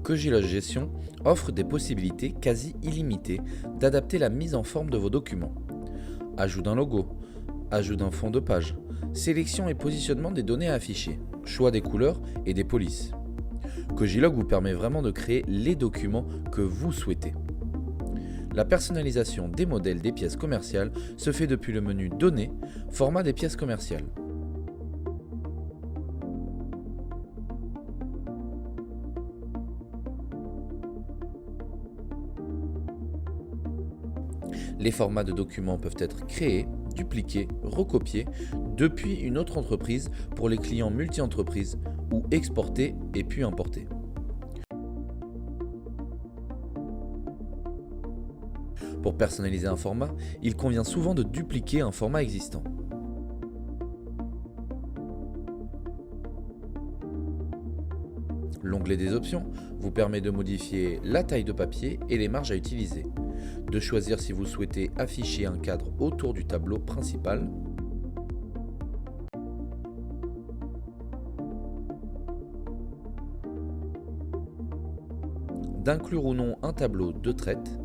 Cogilog Gestion offre des possibilités quasi illimitées d'adapter la mise en forme de vos documents. Ajout d'un logo, ajout d'un fond de page, sélection et positionnement des données à afficher, choix des couleurs et des polices. Cogilog vous permet vraiment de créer les documents que vous souhaitez. La personnalisation des modèles des pièces commerciales se fait depuis le menu Données, format des pièces commerciales. Les formats de documents peuvent être créés, dupliqués, recopiés depuis une autre entreprise pour les clients multi-entreprises ou exportés et puis importés. Pour personnaliser un format, il convient souvent de dupliquer un format existant. L'onglet des options vous permet de modifier la taille de papier et les marges à utiliser, de choisir si vous souhaitez afficher un cadre autour du tableau principal, d'inclure ou non un tableau de traite,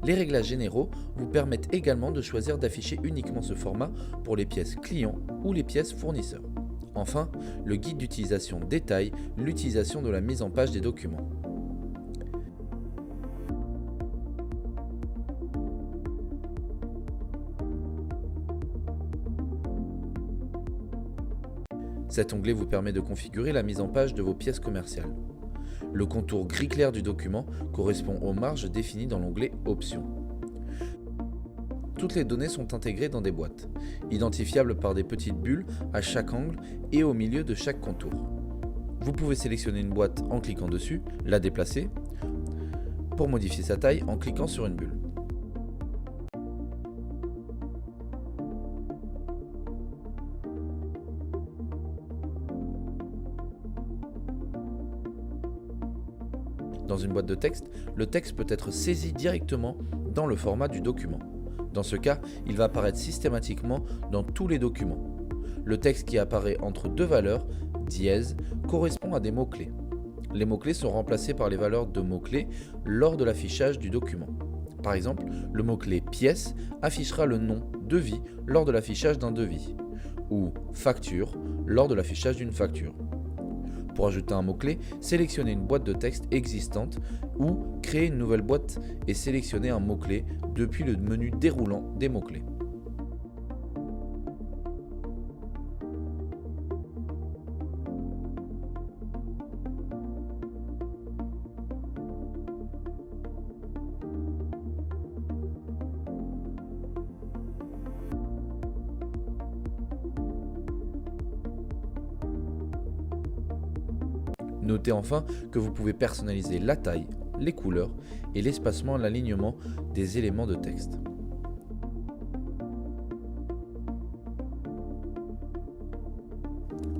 Les réglages généraux vous permettent également de choisir d'afficher uniquement ce format pour les pièces clients ou les pièces fournisseurs. Enfin, le guide d'utilisation détaille l'utilisation de la mise en page des documents. Cet onglet vous permet de configurer la mise en page de vos pièces commerciales. Le contour gris clair du document correspond aux marges définies dans l'onglet Options. Toutes les données sont intégrées dans des boîtes, identifiables par des petites bulles à chaque angle et au milieu de chaque contour. Vous pouvez sélectionner une boîte en cliquant dessus, la déplacer, pour modifier sa taille en cliquant sur une bulle. Dans une boîte de texte, le texte peut être saisi directement dans le format du document. Dans ce cas, il va apparaître systématiquement dans tous les documents. Le texte qui apparaît entre deux valeurs, dièse, correspond à des mots-clés. Les mots-clés sont remplacés par les valeurs de mots-clés lors de l'affichage du document. Par exemple, le mot-clé pièce affichera le nom devis lors de l'affichage d'un devis, ou facture lors de l'affichage d'une facture. Pour ajouter un mot-clé, sélectionnez une boîte de texte existante ou créer une nouvelle boîte et sélectionnez un mot-clé depuis le menu déroulant des mots-clés. Notez enfin que vous pouvez personnaliser la taille, les couleurs et l'espacement et l'alignement des éléments de texte.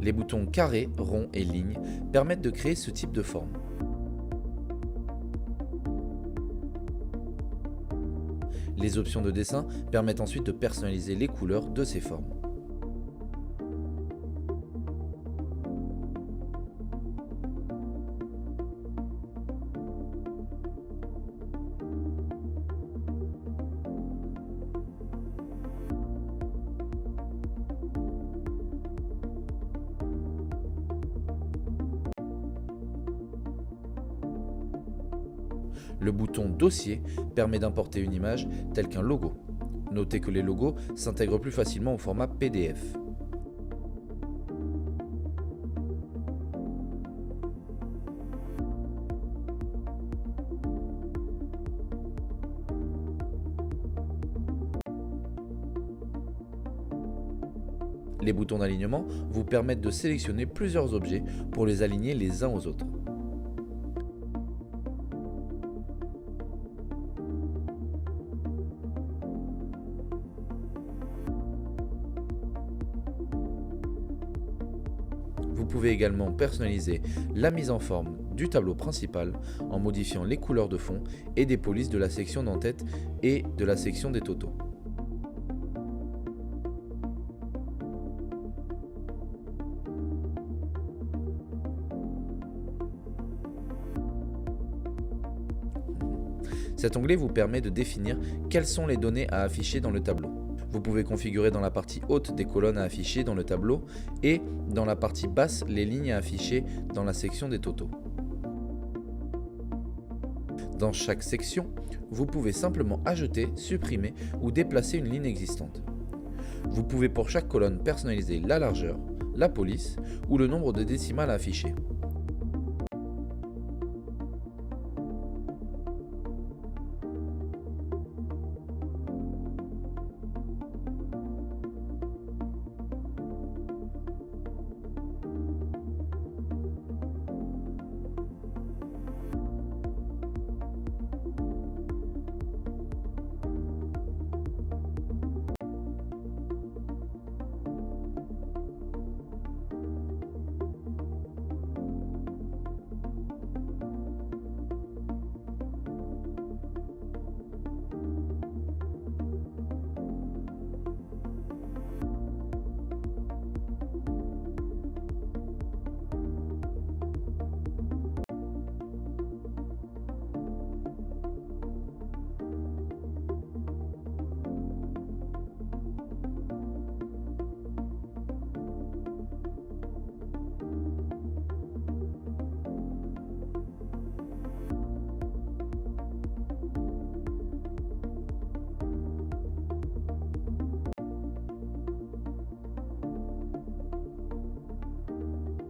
Les boutons carré, rond et ligne permettent de créer ce type de forme. Les options de dessin permettent ensuite de personnaliser les couleurs de ces formes. Le bouton Dossier permet d'importer une image telle qu'un logo. Notez que les logos s'intègrent plus facilement au format PDF. Les boutons d'alignement vous permettent de sélectionner plusieurs objets pour les aligner les uns aux autres. Vous pouvez également personnaliser la mise en forme du tableau principal en modifiant les couleurs de fond et des polices de la section d'en-tête et de la section des totaux. Cet onglet vous permet de définir quelles sont les données à afficher dans le tableau. Vous pouvez configurer dans la partie haute des colonnes à afficher dans le tableau et dans la partie basse les lignes à afficher dans la section des totaux. Dans chaque section, vous pouvez simplement ajouter, supprimer ou déplacer une ligne existante. Vous pouvez pour chaque colonne personnaliser la largeur, la police ou le nombre de décimales à afficher.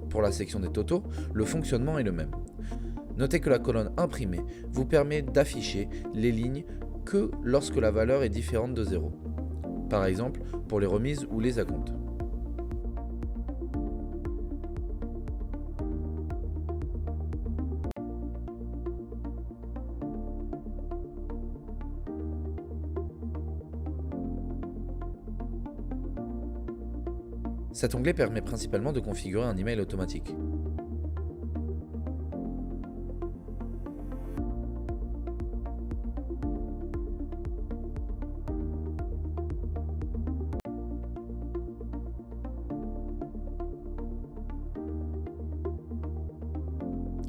Pour la section des totaux, le fonctionnement est le même. Notez que la colonne imprimée vous permet d'afficher les lignes que lorsque la valeur est différente de 0. Par exemple, pour les remises ou les acomptes. Cet onglet permet principalement de configurer un email automatique.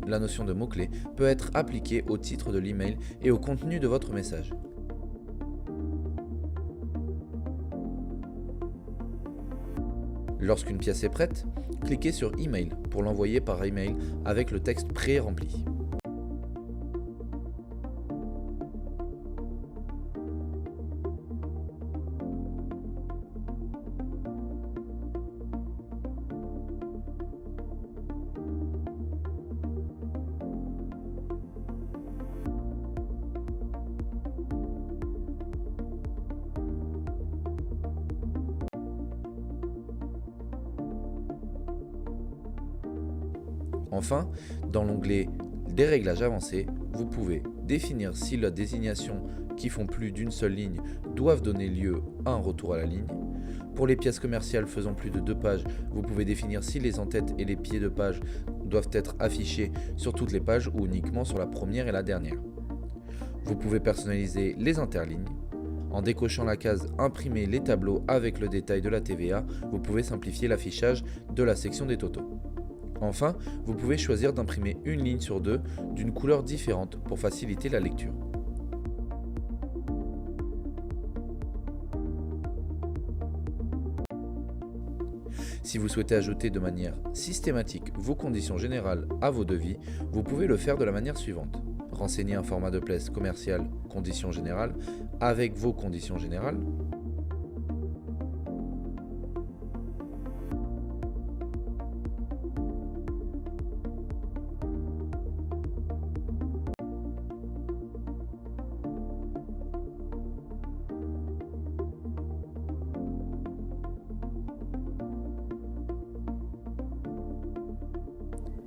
La notion de mots-clés peut être appliquée au titre de l'email et au contenu de votre message. Lorsqu'une pièce est prête, cliquez sur Email pour l'envoyer par email avec le texte pré-rempli. Enfin, dans l'onglet des réglages avancés, vous pouvez définir si la désignation qui font plus d'une seule ligne doivent donner lieu à un retour à la ligne. Pour les pièces commerciales faisant plus de 2 pages, vous pouvez définir si les en-têtes et les pieds de page doivent être affichés sur toutes les pages ou uniquement sur la première et la dernière. Vous pouvez personnaliser les interlignes. En décochant la case « Imprimer les tableaux avec le détail de la TVA », vous pouvez simplifier l'affichage de la section des totaux. Enfin, vous pouvez choisir d'imprimer une ligne sur 2 d'une couleur différente pour faciliter la lecture. Si vous souhaitez ajouter de manière systématique vos conditions générales à vos devis, vous pouvez le faire de la manière suivante. Renseigner un format de pièce commerciale conditions générales avec vos conditions générales.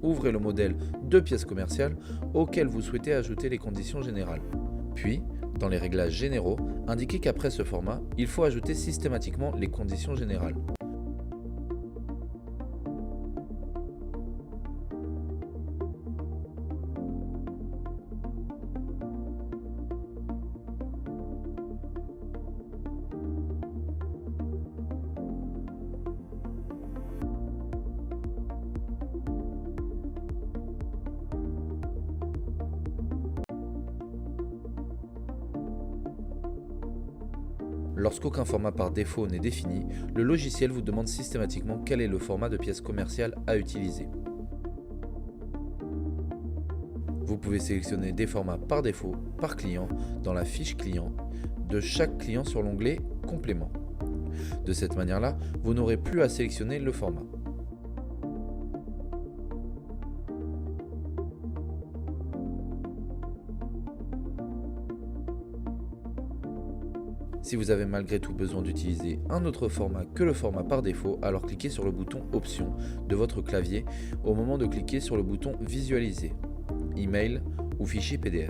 Ouvrez le modèle de pièce commerciale auquel vous souhaitez ajouter les conditions générales. Puis, dans les réglages généraux, indiquez qu'après ce format, il faut ajouter systématiquement les conditions générales. Lorsqu'aucun format par défaut n'est défini, le logiciel vous demande systématiquement quel est le format de pièce commerciale à utiliser. Vous pouvez sélectionner des formats par défaut, par client, dans la fiche client, de chaque client sur l'onglet Complément. De cette manière-là, vous n'aurez plus à sélectionner le format. Si vous avez malgré tout besoin d'utiliser un autre format que le format par défaut, alors cliquez sur le bouton Options de votre clavier au moment de cliquer sur le bouton Visualiser, email ou fichier PDF.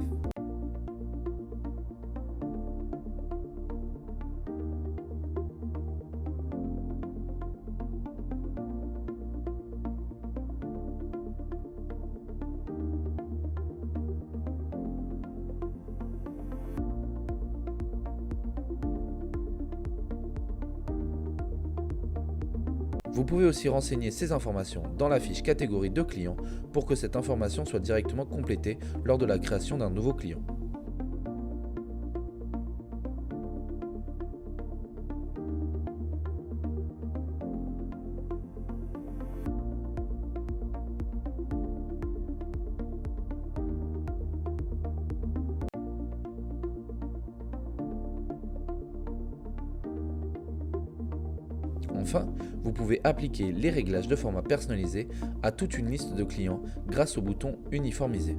Vous pouvez aussi renseigner ces informations dans la fiche catégorie de client pour que cette information soit directement complétée lors de la création d'un nouveau client. Enfin, vous pouvez appliquer les réglages de format personnalisé à toute une liste de clients grâce au bouton Uniformiser.